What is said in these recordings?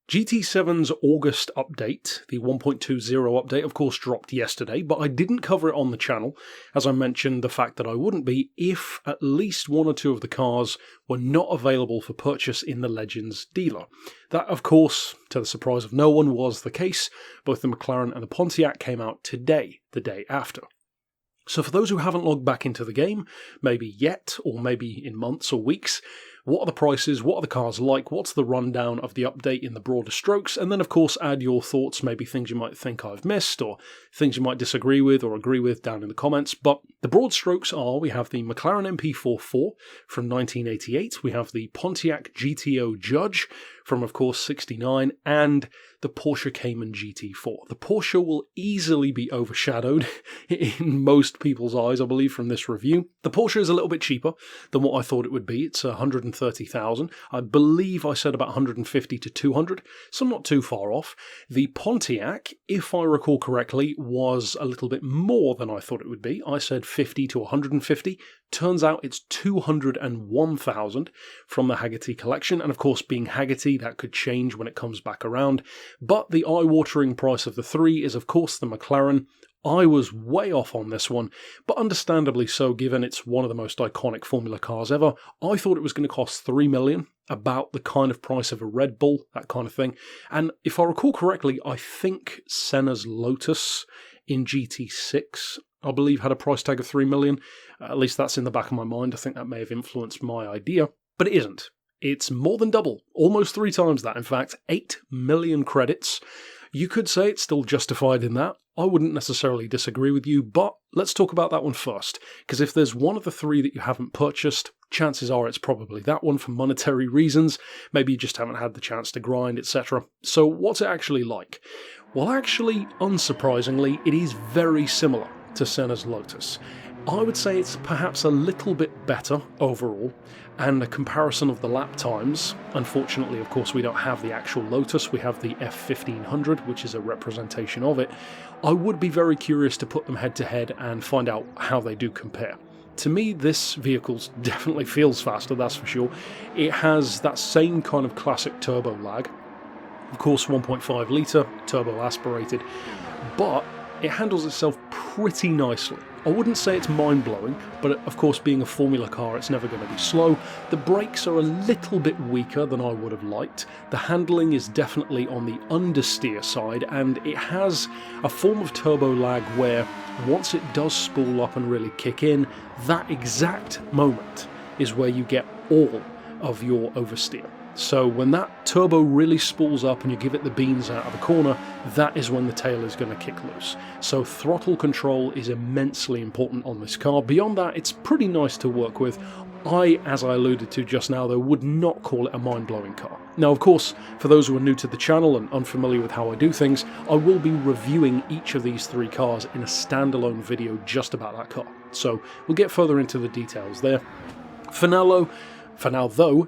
GT7's August update, the 1.20 update, of course dropped yesterday, but I didn't cover it on the channel, as I mentioned the fact that I wouldn't be if at least one or two of the cars were not available for purchase in the Legends dealer. That, of course, to the surprise of no one, was the case. Both the McLaren and the Pontiac came out today, the day after. So for those who haven't logged back into the game, maybe yet, or maybe in months or weeks, what are the prices, what are the cars like, what's the rundown of the update in the broader strokes, and then of course add your thoughts, maybe things you might think I've missed, or things you might disagree with or agree with down in the comments. But the broad strokes are, we have the McLaren MP4 from 1988, we have the Pontiac GTO Judge from, of course, 69, and the Porsche Cayman GT4. The Porsche will easily be overshadowed in most people's eyes, I believe, from this review. The Porsche is a little bit cheaper than what I thought it would be. It's 130,000. I believe I said about 150 to 200, so not too far off. The Pontiac, if I recall correctly, was a little bit more than I thought it would be. I said 50 to 150. Turns out it's 201,000 from the Hagerty collection, and of course, being Hagerty, that could change when it comes back around. But the eye-watering price of the three is, of course, the McLaren. I was way off on this one, but understandably so, given it's one of the most iconic Formula cars ever. I thought it was going to cost $3 million, about the kind of price of a Red Bull, that kind of thing. And if I recall correctly, I think Senna's Lotus in GT6, I believe, had a price tag of $3 million. At least that's in the back of my mind. I think that may have influenced my idea, but it isn't. It's more than double, almost 3 times that, in fact, 8 million credits. You could say it's still justified in that. I wouldn't necessarily disagree with you, but let's talk about that one first, because if there's one of the 3 that you haven't purchased, chances are it's probably that one for monetary reasons. Maybe you just haven't had the chance to grind, etc. So what's it actually like? Well, actually, unsurprisingly, it is very similar to Senna's Lotus. I would say it's perhaps a little bit better overall, and a comparison of the lap times. Unfortunately, of course, we don't have the actual Lotus, we have the F1500, which is a representation of it. I would be very curious to put them head to head and find out how they do compare. To me, this vehicle definitely feels faster, that's for sure. It has that same kind of classic turbo lag. Of course, 1.5 litre, turbo aspirated, but it handles itself pretty nicely. I wouldn't say it's mind-blowing, but of course, being a Formula car, it's never going to be slow. The brakes are a little bit weaker than I would have liked. The handling is definitely on the understeer side, and it has a form of turbo lag where once it does spool up and really kick in, that exact moment is where you get all of your oversteer. So when that turbo really spools up and you give it the beans out of the corner, that is when the tail is going to kick loose. So throttle control is immensely important on this car. Beyond that, it's pretty nice to work with. As I alluded to just now, though, would not call it a mind-blowing car. Now, of course, for those who are new to the channel and unfamiliar with how I do things, I will be reviewing each of these 3 cars in a standalone video just about that car. So we'll get further into the details there. For now though,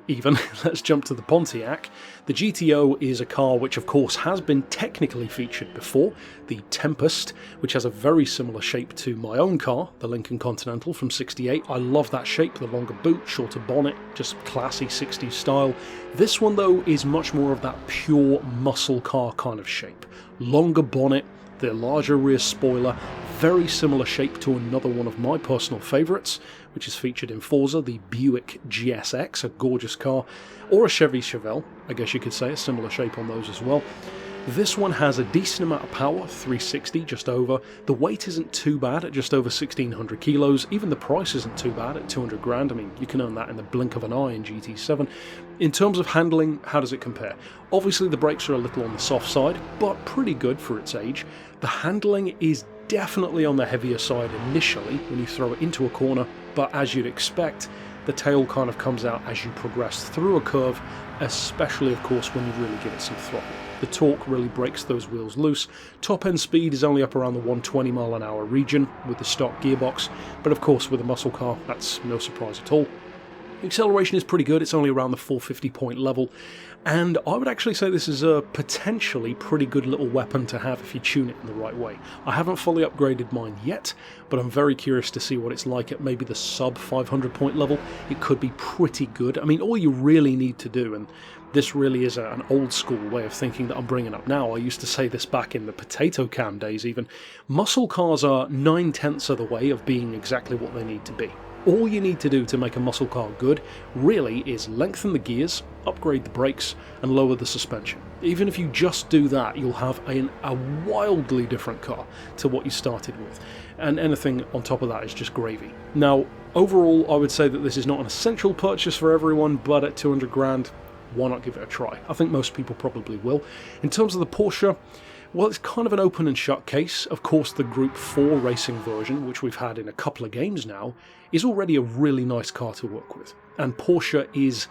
let's jump to the Pontiac. The GTO is a car which of course has been technically featured before, the Tempest, which has a very similar shape to my own car, the Lincoln Continental from 68. I love that shape, the longer boot, shorter bonnet, just classy 60s style. This one though is much more of that pure muscle car kind of shape. Longer bonnet, the larger rear spoiler, very similar shape to another one of my personal favourites, which is featured in Forza, the Buick GSX, a gorgeous car, or a Chevy Chevelle, I guess you could say, a similar shape on those as well. This one has a decent amount of power, 360, just over. The weight isn't too bad at just over 1,600 kilos. Even the price isn't too bad at 200 grand. I mean, you can earn that in the blink of an eye in GT7. In terms of handling, how does it compare? Obviously, the brakes are a little on the soft side, but pretty good for its age. The handling is definitely on the heavier side initially when you throw it into a corner, but as you'd expect, the tail kind of comes out as you progress through a curve, especially of course when you really give it some throttle. The torque really breaks those wheels loose. Top end speed is only up around the 120 mile an hour region with the stock gearbox, but of course with a muscle car, that's no surprise at all. Acceleration is pretty good, it's only around the 450 point level, and I would actually say this is a potentially pretty good little weapon to have if you tune it in the right way. I haven't fully upgraded mine yet, but I'm very curious to see what it's like at maybe the sub 500 point level. It could be pretty good. I mean, all you really need to do, and this really is an old school way of thinking that I'm bringing up now, I used to say this back in the potato cam days even, muscle cars are 9/10 of the way of being exactly what they need to be. All you need to do to make a muscle car good really is lengthen the gears, upgrade the brakes, and lower the suspension. Even if you just do that, you'll have a wildly different car to what you started with, and anything on top of that is just gravy. Now, overall, I would say that this is not an essential purchase for everyone, but at 200 grand, why not give it a try? I think most people probably will. In terms of the Porsche, well, it's kind of an open and shut case. Of course, the Group 4 racing version, which we've had in a couple of games now, is already a really nice car to work with. And Porsche is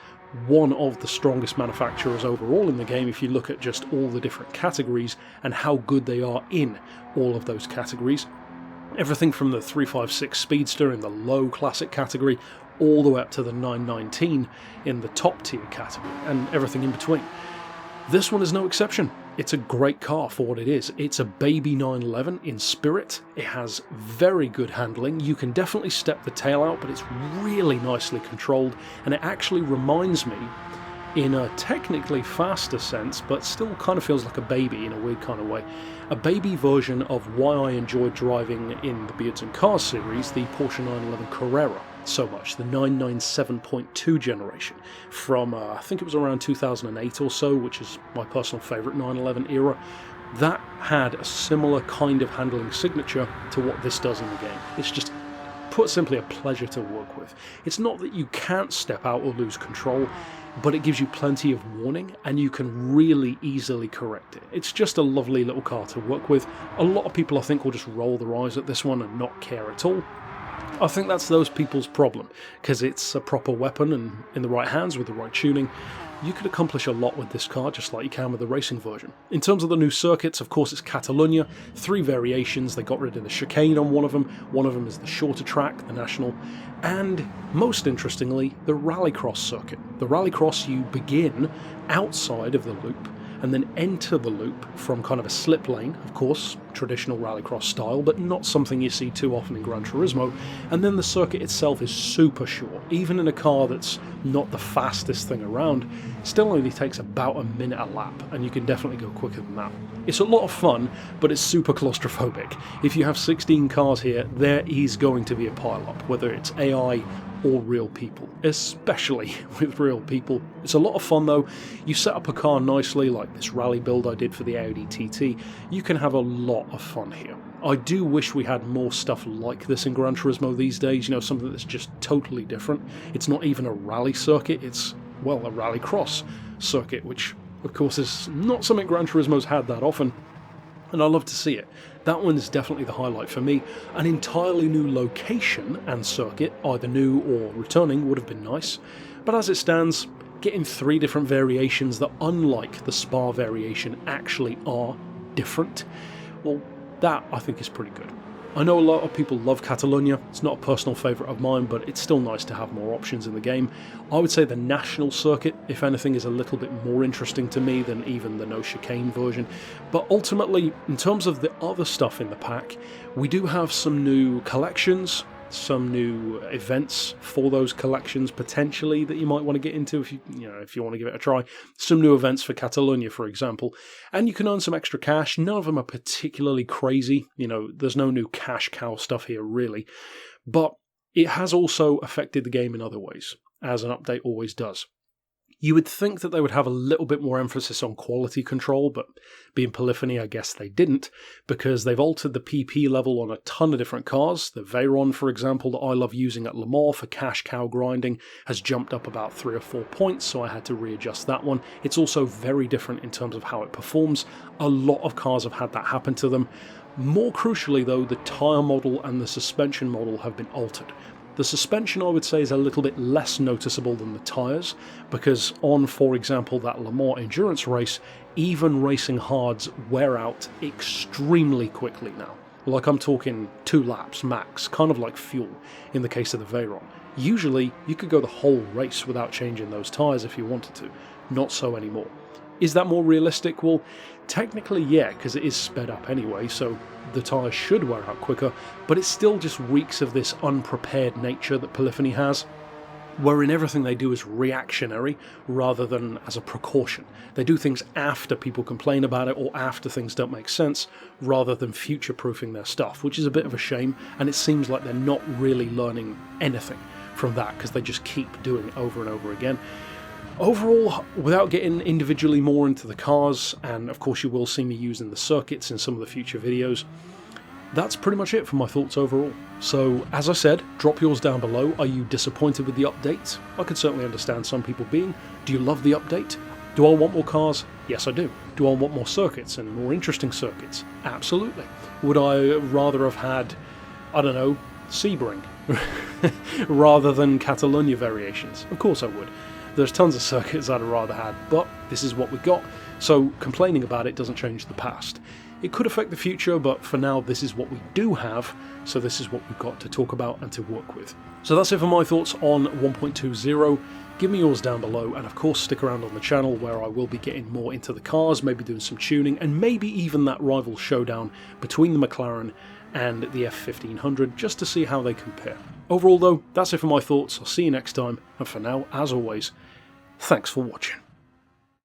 one of the strongest manufacturers overall in the game if you look at just all the different categories and how good they are in all of those categories. Everything from the 356 Speedster in the low classic category all the way up to the 919 in the top tier category, and everything in between. This one is no exception. It's a great car for what it is. It's a baby 911 in spirit. It has very good handling. You can definitely step the tail out, but it's really nicely controlled, and it actually reminds me, in a technically faster sense, but still kind of feels like a baby in a weird kind of way, a baby version of why I enjoyed driving in the Beards and Cars series, the Porsche 911 Carrera so much, the 997.2 generation from I think it was around 2008 or so, which is my personal favourite 911 era. That had a similar kind of handling signature to what this does in the game. It's just, put simply, a pleasure to work with. It's not that you can't step out or lose control, but it gives you plenty of warning and you can really easily correct it. It's just a lovely little car to work with. A lot of people, I think, will just roll their eyes at this one and not care at all. I think that's those people's problem, because it's a proper weapon, and in the right hands with the right tuning, you could accomplish a lot with this car just like you can with the racing version. In terms of the new circuits, of course, it's Catalunya, 3 variations. They got rid of the chicane on one of them is the shorter track, the national, and most interestingly, the rallycross circuit. The rallycross, you begin outside of the loop and then enter the loop from kind of a slip lane, of course, traditional rallycross style, but not something you see too often in Gran Turismo, and then the circuit itself is super short. Even in a car that's not the fastest thing around, still only takes about a minute a lap, and you can definitely go quicker than that. It's a lot of fun, but it's super claustrophobic. If you have 16 cars here, there is going to be a pile-up, whether it's AI or real people, especially with real people. It's a lot of fun though. You set up a car nicely, like this rally build I did for the Audi TT. You can have a lot of fun here. I do wish we had more stuff like this in Gran Turismo these days, you know, something that's just totally different. It's not even a rally circuit, it's, well, a rallycross circuit, which of course is not something Gran Turismo's had that often, and I love to see it. That one is definitely the highlight for me. An entirely new location and circuit, either new or returning, would have been nice, but as it stands, getting 3 different variations that, unlike the Spa variation, actually are different, well, that I think is pretty good. I know a lot of people love Catalunya. It's not a personal favourite of mine, but it's still nice to have more options in the game. I would say the national circuit, if anything, is a little bit more interesting to me than even the no chicane version. But ultimately, in terms of the other stuff in the pack, we do have some new collections, some new events for those collections potentially that you might want to get into if you want to give it a try. Some new events for Catalunya, for example, and you can earn some extra cash. None of them are particularly crazy. You know, there's no new cash cow stuff here really, but it has also affected the game in other ways, as an update always does. You would think that they would have a little bit more emphasis on quality control, but being Polyphony, I guess they didn't, because they've altered the PP level on a ton of different cars. The Veyron, for example, that I love using at Le Mans for cash cow grinding, has jumped up about 3 or 4 points, so I had to readjust that one. It's also very different in terms of how it performs. A lot of cars have had that happen to them. More crucially, though, the tyre model and the suspension model have been altered. The suspension, I would say, is a little bit less noticeable than the tyres, because on, for example, that Le Mans endurance race, even racing hards wear out extremely quickly now. Like, I'm talking 2 laps max, kind of like fuel in the case of the Veyron. Usually, you could go the whole race without changing those tyres if you wanted to. Not so anymore. Is that more realistic? Well, technically yeah, because it is sped up anyway, so the tyres should wear out quicker, but it still just reeks of this unprepared nature that Polyphony has, wherein everything they do is reactionary rather than as a precaution. They do things after people complain about it or after things don't make sense, rather than future-proofing their stuff, which is a bit of a shame, and it seems like they're not really learning anything from that because they just keep doing it over and over again. Overall, without getting individually more into the cars, and of course you will see me using the circuits in some of the future videos, that's pretty much it for my thoughts overall. So, as I said, drop yours down below. Are you disappointed with the update? I could certainly understand some people being. Do you love the update? Do I want more cars? Yes, I do. Do I want more circuits and more interesting circuits? Absolutely. Would I rather have had, I don't know, Sebring rather than Catalunya variations? Of course I would. There's tons of circuits I'd have rather had, but this is what we got, so complaining about it doesn't change the past. It could affect the future, but for now this is what we do have, so this is what we've got to talk about and to work with. So that's it for my thoughts on 1.20. Give me yours down below, and of course stick around on the channel where I will be getting more into the cars, maybe doing some tuning, and maybe even that rival showdown between the McLaren and the F1500, just to see how they compare. Overall though, that's it for my thoughts. I'll see you next time, and for now, as always, thanks for watching.